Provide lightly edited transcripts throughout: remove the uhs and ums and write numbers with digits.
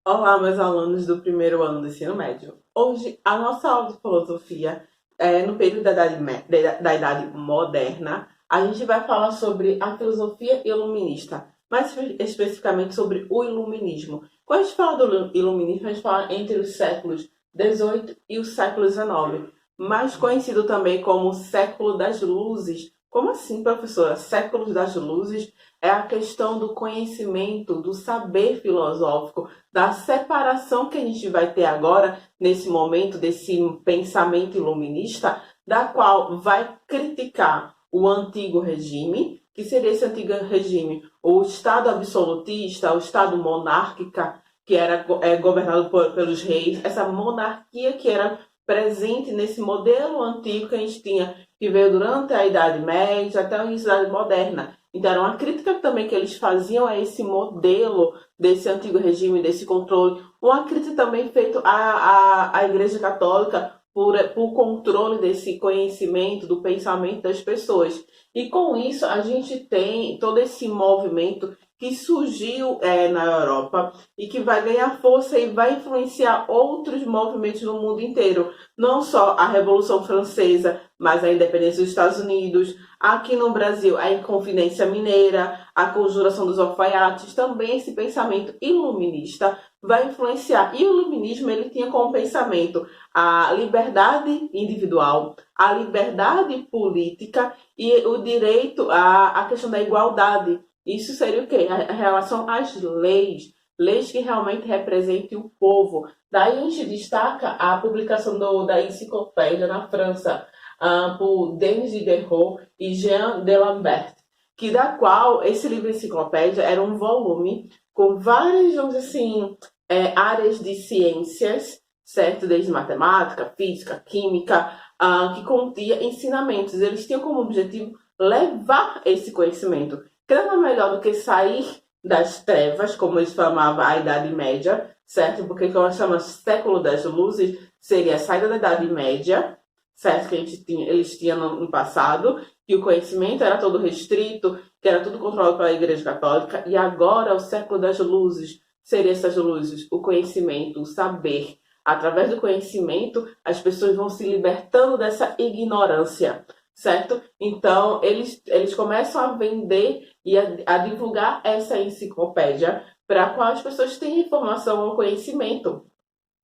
Olá, meus alunos do primeiro ano do ensino médio. Hoje, a nossa aula de filosofia é no período da Idade Moderna. A gente vai falar sobre a filosofia iluminista, mais especificamente sobre o iluminismo. Quando a gente fala do iluminismo, a gente fala entre os séculos XVIII e o século XIX, mais conhecido também como século das luzes. Como assim, professora? Séculos das luzes é a questão do conhecimento, do saber filosófico, da separação que a gente vai ter agora, nesse momento desse pensamento iluminista, da qual vai criticar o antigo regime, que seria esse antigo regime, o Estado absolutista, o Estado monárquica, que era governado pelos reis, essa monarquia que era presente nesse modelo antigo que a gente tinha, que veio durante a Idade Média até o início da Idade Moderna. Então, era uma crítica também que eles faziam a esse modelo desse antigo regime, desse controle. Uma crítica também feita à Igreja Católica por controle desse conhecimento, do pensamento das pessoas. E com isso, a gente tem todo esse movimento que surgiu na Europa e que vai ganhar força e vai influenciar outros movimentos no mundo inteiro. Não só a Revolução Francesa, mas a independência dos Estados Unidos, aqui no Brasil, a Inconfidência Mineira, a Conjuração dos Alfaiates, também esse pensamento iluminista vai influenciar. E o iluminismo ele tinha como pensamento a liberdade individual, a liberdade política e o direito à questão da igualdade. Isso seria o quê? A relação às leis, leis que realmente representem o povo. Daí a gente destaca a publicação da enciclopédia na França, por Denis Diderot e Jean de Lambert, que da qual esse livro enciclopédia era um volume com várias, vamos dizer assim, áreas de ciências, certo? Desde matemática, física, química, que continha ensinamentos. Eles tinham como objetivo levar esse conhecimento. Que nada melhor do que sair das trevas, como eles chamavam a Idade Média, certo? Porque como nós chamamos século das luzes, seria a saída da Idade Média, certo? Que eles tinham no passado, que o conhecimento era todo restrito, que era tudo controlado pela Igreja Católica, e agora o século das luzes seria essas luzes, o conhecimento, o saber. Através do conhecimento, as pessoas vão se libertando dessa ignorância, certo? Então, eles começam a vender e a divulgar essa enciclopédia para a qual as pessoas têm informação ou conhecimento.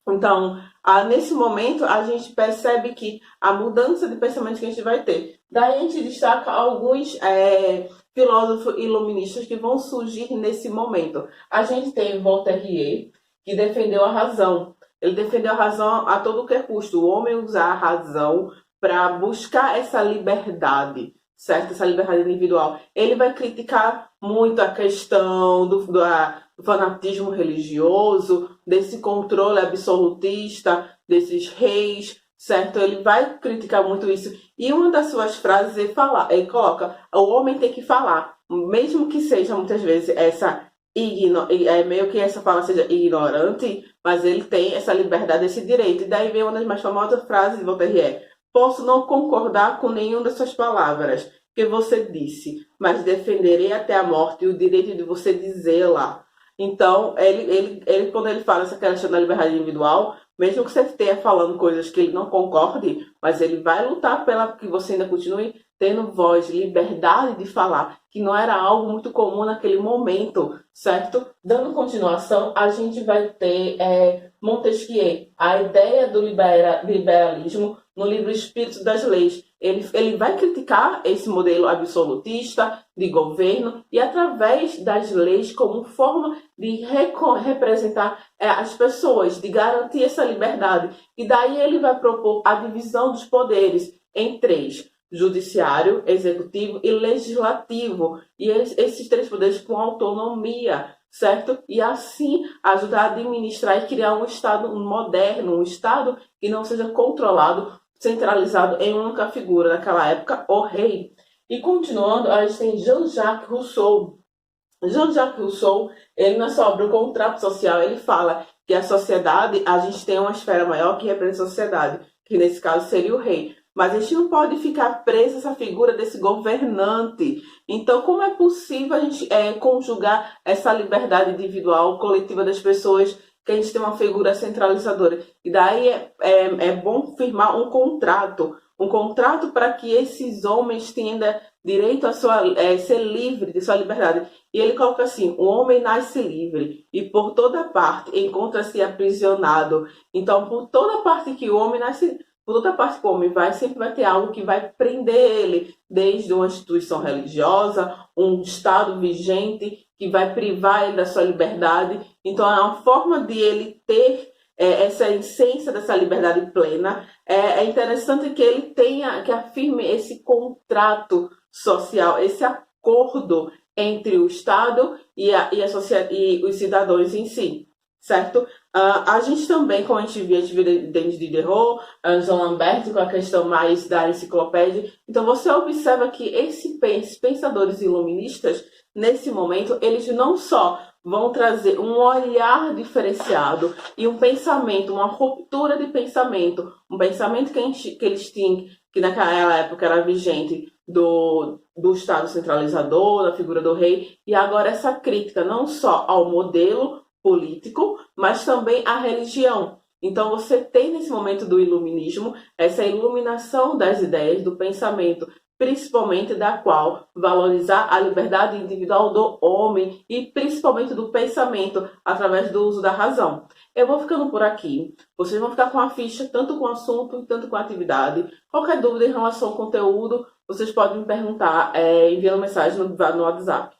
Então, nesse momento, a gente percebe que a mudança de pensamento que a gente vai ter. Daí a gente destaca alguns filósofos iluministas que vão surgir nesse momento. A gente tem Voltaire, que defendeu a razão. Ele defendeu a razão a todo que custo. O homem usar a razão para buscar essa liberdade, certo? Essa liberdade individual. Ele vai criticar muito a questão do fanatismo religioso, desse controle absolutista, desses reis, certo? Ele vai criticar muito isso. E uma das suas frases ele coloca: o homem tem que falar, mesmo que seja muitas vezes meio que essa fala seja ignorante, mas ele tem essa liberdade, esse direito. E daí vem uma das mais famosas frases de Voltaire: posso não concordar com nenhuma das suas palavras que você disse, mas defenderei até a morte o direito de você dizê-la. Então, quando ele fala essa questão da liberdade individual, mesmo que você esteja falando coisas que ele não concorde, mas ele vai lutar pela que você ainda continue tendo voz, liberdade de falar, que não era algo muito comum naquele momento, certo? Dando continuação, a gente vai ter Montesquieu, a ideia do liberalismo no livro Espírito das Leis. Ele vai criticar esse modelo absolutista de governo e através das leis como forma de representar as pessoas, de garantir essa liberdade. E daí ele vai propor a divisão dos poderes em três: judiciário, executivo e legislativo. E esses três poderes com autonomia, certo? E assim ajudar a administrar e criar um Estado moderno, um Estado que não seja controlado, centralizado em uma única figura, naquela época, o rei. E continuando, a gente tem Jean-Jacques Rousseau. Jean-Jacques Rousseau, ele na sua obra O Contrato Social, ele fala que a sociedade, a gente tem uma esfera maior que representa a sociedade, que nesse caso seria o rei. Mas a gente não pode ficar preso a essa figura desse governante. Então, como é possível a gente conjugar essa liberdade individual, coletiva das pessoas, que a gente tem uma figura centralizadora. E daí é bom firmar um contrato para que esses homens tenham direito a ser livre de sua liberdade. E ele coloca assim: o homem nasce livre e por toda parte encontra-se aprisionado. Então, por toda parte que o homem nasce, por toda parte que o homem vai, sempre vai ter algo que vai prender ele, desde uma instituição religiosa, um Estado vigente que vai privar ele da sua liberdade. Então, é uma forma de ele ter essa essência dessa liberdade plena. É interessante que ele tenha, que afirme esse contrato social, esse acordo entre o Estado a sociedade, e os cidadãos em si, certo? A gente também, como a gente viu dentro de Diderot, Jean Lambert, com a questão mais da enciclopédia, então você observa que esses pensadores iluministas, nesse momento, eles não só vão trazer um olhar diferenciado e um pensamento, uma ruptura de pensamento, um pensamento que eles tinham, que naquela época era vigente, do Estado centralizador, da figura do rei, e agora essa crítica não só ao modelo político, mas também à religião. Então você tem nesse momento do iluminismo essa iluminação das ideias, do pensamento, principalmente da qual valorizar a liberdade individual do homem e principalmente do pensamento através do uso da razão. Eu vou ficando por aqui. Vocês vão ficar com a ficha tanto com o assunto tanto com a atividade. Qualquer dúvida em relação ao conteúdo, vocês podem me perguntar enviando mensagem no WhatsApp.